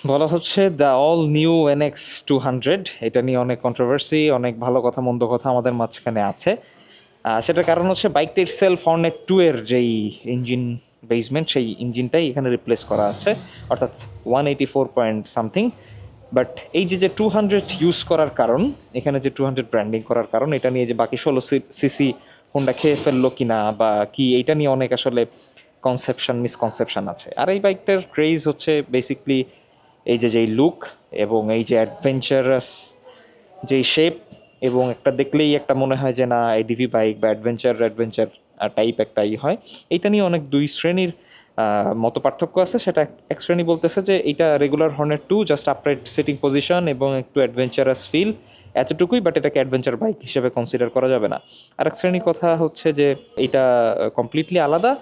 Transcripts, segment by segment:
বলা হচ্ছে the all new NX 200। এটা নিয়ে অনেক কন্ট্রোভার্সি, অনেক ভালো কথা মন্দ কথা আমাদের মাঝখানে আছে। সেটার কারণ হচ্ছে বাইকটা ইটসেলফ হর্নেট 2 এর যেই ইঞ্জিন বেসমেন্ট, সেই ইঞ্জিনটাই এখানে রিপ্লেস করা আছে, অর্থাৎ 184 পয়েন্ট সামথিং। বাট এই যে 200 ইউজ করার কারণ, এখানে যে 200 ব্র্যান্ডিং করার কারণ, এটা নিয়ে যে বাকি 16 সিসি হোন্ডা খেয়ে ফেললো কিনা বা কি, এইটা নিয়ে অনেক আসলে মিসকনসেপশন আছে। আর এই বাইকটার ক্রেজ হচ্ছে বেসিকলি এই যেই লুক এবং এই যে অ্যাডভেঞ্চারাস যেই শেপ, এবং একটা দেখলেই একটা মনে হয় যে না এডিভি বাইক বা অ্যাডভেঞ্চার টাইপ একটা হয়। এইটা নিয়ে অনেক দুই শ্রেণীর মত পার্থক্য আছে। সেটা এক শ্রেণী বলতেছে যে এইটা regular Hornet 2, just upright sitting position এবং একটু অ্যাডভেঞ্চারাস ফিল, এতটুকুই, বাট এটাকে অ্যাডভেঞ্চার বাইক হিসেবে কনসিডার করা যাবে না। আর এক শ্রেণীর কথা হচ্ছে যে এটা কমপ্লিটলি আলাদা,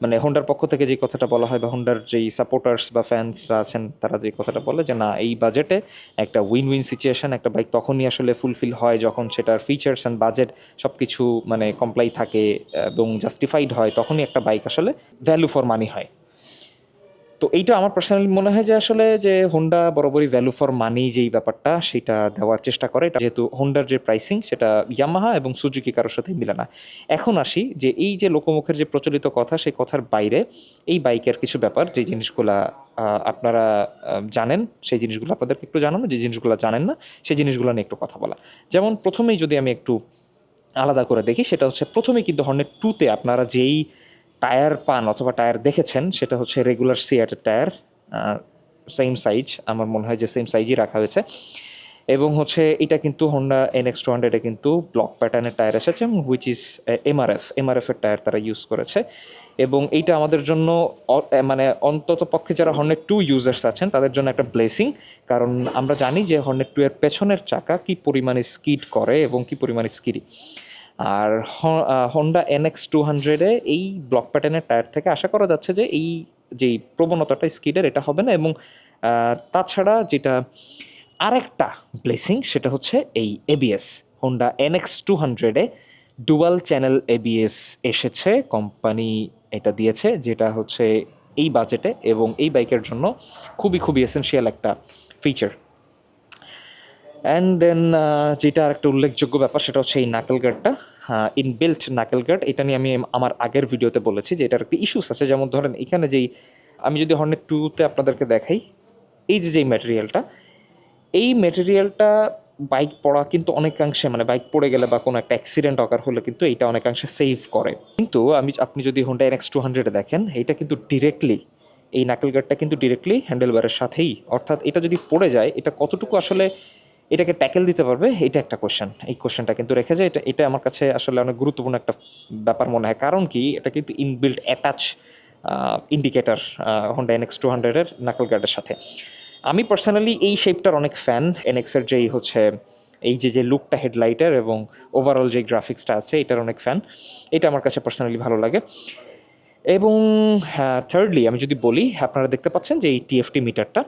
মানে হোন্ডার পক্ষ থেকে যে কথাটা বলা হয় বা হোন্ডার যেই সাপোর্টার্স বা ফ্যান্সরা আছেন তারা যে কথাটা বলে যে না এই বাজেটে একটা উইন উইন সিচুয়েশন, একটা বাইক তখনই আসলে ফুলফিল হয় যখন সেটার ফিচার্স অ্যান্ড বাজেট সব কিছু মানে কমপ্লাই থাকে এবং জাস্টিফাইড হয়, তখনই একটা বাইক আসলে ভ্যালু ফর মানি হয়। তো এইটা আমার পার্সোনালি মনে হয় যে আসলে যে হোন্ডা বরাবরই ভ্যালু ফর মানি যেই ব্যাপারটা সেটা দেওয়ার চেষ্টা করে, যেহেতু হোন্ডার যে প্রাইসিং সেটা ইয়ামাহা এবং সুজুকি কারোর সাথে মিলে না। এখন আসি যে এই যে লোকমুখের যে প্রচলিত কথা, সেই কথার বাইরে এই বাইকের কিছু ব্যাপার, যে জিনিসগুলা আপনারা জানেন সেই জিনিসগুলো আপনাদেরকে একটু জানানো, যে জিনিসগুলো জানেন না সেই জিনিসগুলো নিয়ে একটু কথা বলা। যেমন প্রথমেই যদি আমি একটু আলাদা করে দেখি, সেটা হচ্ছে প্রথমেই কিন্তু হর্নেট 2-তে আপনারা যেই টায়ার পান অথবা টায়ার দেখেছেন সেটা হচ্ছে রেগুলার সিয়াটের টায়ার, সেম সাইজ, আমার মনে হয় যে সেম সাইজই রাখা হয়েছে। এবং হচ্ছে এটা কিন্তু হোন্ডা NX 200-এ কিন্তু ব্লক প্যাটার্নের টায়ার এসেছে, হুইচ ইজ এমআরএফের টায়ার তারা ইউজ করেছে। এবং এইটা আমাদের জন্য মানে অন্তত পক্ষে যারা হর্নেট 2 ইউজার্স আছেন তাদের জন্য একটা ব্লেসিং, কারণ আমরা জানি যে হর্নেট 2 এর পেছনের চাকা কি পরিমাণে স্কিড করে এবং কি পরিমাণে স্কিডি। আর হোন্ডা NX 200-এ এই ব্লক প্যাটার্নের টায়ার থেকে আশা করা যাচ্ছে যে এই যেই প্রবণতাটা স্কিডের, এটা হবে না। এবং তাছাড়া যেটা আরেকটা ব্লেসিং সেটা হচ্ছে এই এবিএস। হোন্ডা NX 200-এ ডুয়াল চ্যানেল এবিএস এসেছে, কোম্পানি এটা দিয়েছে, যেটা হচ্ছে এই বাজেটে এবং এই বাইকের জন্য খুবই খুবই এসেনশিয়াল একটা ফিচার। অ্যান্ড দেন যেটা আরেকটা উল্লেখযোগ্য ব্যাপার সেটা হচ্ছে এই নাকেল গার্ডটা, ইনবিল্ট নাকেল গার্ড। এটা নিয়ে আমি আমার আগের ভিডিওতে বলেছি যে এটার একটা ইস্যুস আছে। যেমন ধরেন এখানে যেই আমি যদি হর্নেট 2-তে আপনাদেরকে দেখাই, এই যেই ম্যাটেরিয়ালটা, এই ম্যাটেরিয়ালটা বাইক পড়া কিন্তু অনেকাংশে, মানে বাইক পড়ে গেলে বা কোনো একটা অ্যাক্সিডেন্ট অকার হলে কিন্তু এইটা অনেকাংশে সেভ করে। কিন্তু আপনি যদি হোন্ডা NX 200-এ দেখেন, এইটা কিন্তু ডিরেক্টলি, এই নাকেল গার্ডটা কিন্তু ডিরেক্টলি হ্যান্ডেলবারের সাথেই, অর্থাৎ এটা যদি পড়ে যায় এটা কতটুকু আসলে এটাকে ট্যাকেল দিতে পারবে, এটা একটা কোশ্চেন। এই কোশ্চেনটা কিন্তু রেখে যায়। এটা আমার কাছে আসলে অনেক গুরুত্বপূর্ণ একটা ব্যাপার মনে হয়। কারণ কি, এটা কিন্তু inbuilt attach indicator Honda NX 200-এর নাকেল গার্ডের সাথে। আমি পার্সোনালি এই শেপটার অনেক ফ্যান। NX-এর যেই হচ্ছে এই যে লুকটা হেডলাইটের এবং ওভারঅল যে গ্রাফিক্সটা আছে, এটার অনেক ফ্যান। এটা আমার কাছে পার্সোনালি ভালো লাগে। এবং থার্ডলি আমি যদি বলি, আপনারা দেখতে পাচ্ছেন যে এই TFT মিটারটা,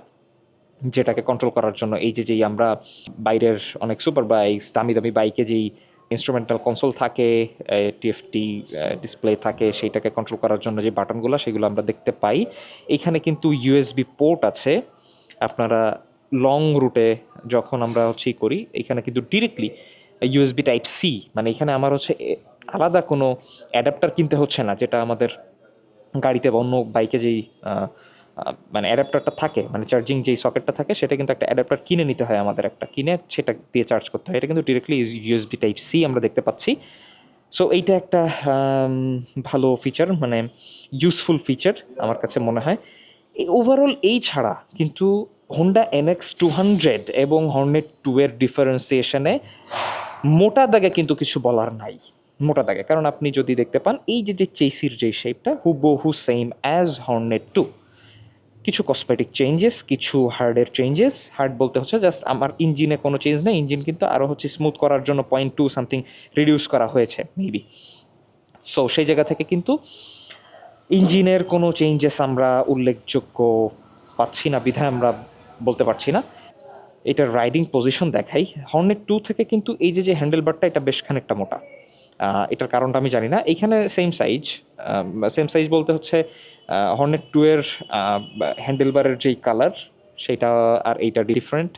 যেটাকে কন্ট্রোল করার জন্য এই যেই আমরা বাইরের অনেক সুপার বাইকস, দামি দামি বাইকে যেই ইনস্ট্রুমেন্টাল কনসোল থাকে, TFT ডিসপ্লে থাকে, সেইটাকে কন্ট্রোল করার জন্য যে বাটনগুলো সেগুলো আমরা দেখতে পাই। এইখানে কিন্তু USB পোর্ট আছে। আপনারা লং রুটে যখন আমরা করি, এখানে কিন্তু ডিরেক্টলি USB টাইপ সি, মানে এখানে আমার আলাদা কোনো অ্যাডাপ্টার কিনতে হচ্ছে না, যেটা আমাদের গাড়িতে বা অন্য বাইকে যেই মানে অ্যাডাপ্টারটা থাকে, মানে চার্জিং যেই সকেটটা থাকে, সেটা কিন্তু একটা অ্যাডাপ্টার কিনে নিতে হয় আমাদের, একটা কিনে সেটা দিয়ে চার্জ করতে হয়। এটা কিন্তু ডিরেক্টলি USB টাইপ সি আমরা দেখতে পাচ্ছি। সো এইটা একটা ভালো ফিচার, মানে ইউজফুল ফিচার আমার কাছে মনে হয়। এই ওভারঅল এই ছাড়া কিন্তু হোন্ডা NX 200 এবং হর্নেট 2-এর ডিফারেন্সিয়েশনে মোটা দাগে কিন্তু কিছু বলার নাই। মোটা দাগে, কারণ আপনি যদি দেখতে পান এই যে চেসির যে শেপটা হুবহু সেম অ্যাজ হর্নেট 2। কিছু কসমেটিক চেঞ্জেস, কিছু হার্ডের চেঞ্জেস। হার্ড বলতে হচ্ছে জাস্ট আমার ইঞ্জিনে কোনো চেঞ্জ নেই, ইঞ্জিন কিন্তু আরও স্মুথ করার জন্য 0.2 সামথিং রিডিউস করা হয়েছে মেবি। সো সেই জায়গা থেকে কিন্তু ইঞ্জিনের কোনো চেঞ্জেস আমরা উল্লেখযোগ্য পাচ্ছি না, বিধায় আমরা বলতে পারছি না। এটার রাইডিং পজিশন দেখাই, হর্নেট 2 থেকে কিন্তু এই যে হ্যান্ডেলবারটা, এটা বেশ খানিকটা মোটা। এটার কারণটা আমি জানি না। এইখানে সেম সাইজ বলতে হচ্ছে হর্নেট 2-এর হ্যান্ডেলবারের যেই কালার, সেটা আর এইটা ডিফারেন্ট।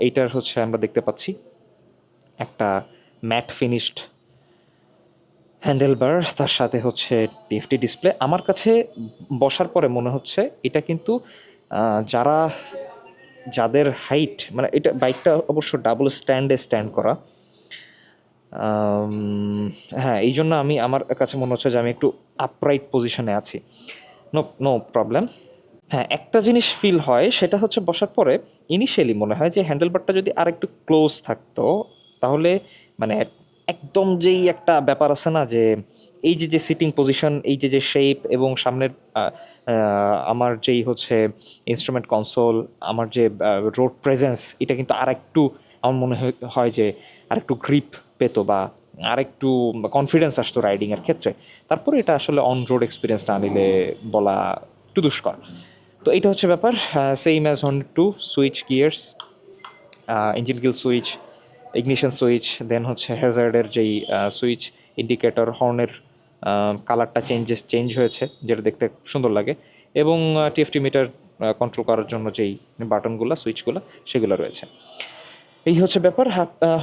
এইটার হচ্ছে আমরা দেখতে পাচ্ছি একটা ম্যাট ফিনিশড হ্যান্ডেলবার, তার সাথে হচ্ছে টিএফটি ডিসপ্লে। আমার কাছে বসার পরে মনে হচ্ছে এটা কিন্তু যাদের হাইট, মানে এটা বাইকটা অবশ্য ডাবল স্ট্যান্ড করা। হ্যাঁ, এই জন্য আমার কাছে মনে হচ্ছে যে আমি একটু আপরাইট পজিশনে আছি। No no problem. হ্যাঁ, একটা জিনিস ফিল হয়, সেটা হচ্ছে বসার পরে ইনিশিয়ালি মনে হয় যে হ্যান্ডেলবারটা যদি আর একটু ক্লোজ থাকতো, তাহলে মানে একদম যেই একটা ব্যাপার আছে না, যে এই যে সিটিং পজিশন, এই যে শেপ, এবং সামনের আমার যেই হচ্ছে ইনস্ট্রুমেন্ট কনসোল, আমার যে রোড প্রেজেন্স, এটা কিন্তু আর একটু আমার মনে হয় যে আর একটু গ্রিপ পেতো, বা আর একটু কনফিডেন্স আসতো রাইডিংয়ের ক্ষেত্রে। তারপরে এটা আসলে অন রোড এক্সপিরিয়েন্স না নিলে বলা একটু দুষ্কর। তো এইটা হচ্ছে ব্যাপার। Same as Hornet two, switch gears, engine kill switch, ignition switch, then হচ্ছে হ্যাজার্ডের যেই সুইচ, ইন্ডিকেটর, হর্নের কালারটা চেঞ্জ হয়েছে, যেটা দেখতে সুন্দর লাগে, এবং টিএফটি মিটার কন্ট্রোল করার জন্য যেই বাটনগুলো, সুইচগুলো, সেগুলো রয়েছে। এই হচ্ছে ব্যাপার।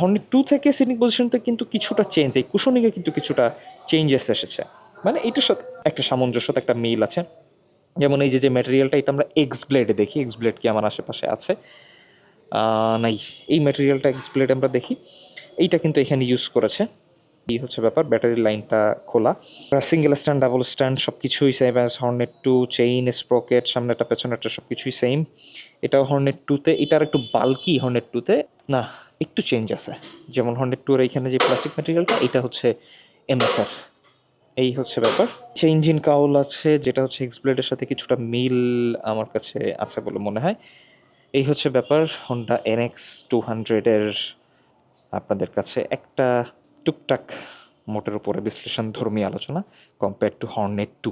হর্নেট টু থেকে সিটিং পজিশনতে কিন্তু কিছুটা চেঞ্জ, এই কুশনিংয়ে কিন্তু কিছুটা চেঞ্জেস এসেছে, মানে এটার সাথে একটা সামঞ্জস্যতা, একটা মিল আছে। যেমন এই যে ম্যাটেরিয়ালটা, এটা আমরা এক্স ব্লেডে দেখি। এক্স ব্লেড কি আমার আশেপাশে আছে? নাই, এই ম্যাটেরিয়ালটা এক্স ব্লেড আমরা দেখি, এইটা কিন্তু এখানে ইউজ করেছে। এই হচ্ছে ব্যাপার। ব্যাটারি লাইনটা খোলা, সিঙ্গেল স্ট্যান্ড, ডাবল স্ট্যান্ড, সব কিছুই same as Hornet two. Chain, sprocket, সামনেটা পেছনেরটা সব কিছুই সেম। এটাও হর্নেট টুতে, এটা আর একটু বাল্কি হর্নেট টুতে না, একটু চেঞ্জ আছে। যেমন হর্নেট টুর এইখানে যে প্লাস্টিক ম্যাটেরিয়ালটা, এটা হচ্ছে এমএসআর। এই হচ্ছে ব্যাপার। ইঞ্জিন কাউল আছে, যেটা হচ্ছে এক্স ব্লেডের সাথে কিছুটা মিল আমার কাছে আছে বলে মনে হয়। এই হচ্ছে ব্যাপার। হন্ডা এনএক্স 200-এর আপনাদের কাছে একটা টুকটাক মোটের উপরে বিশ্লেষণধর্মী আলোচনা কম্পেয়ার টু হর্নেট টু।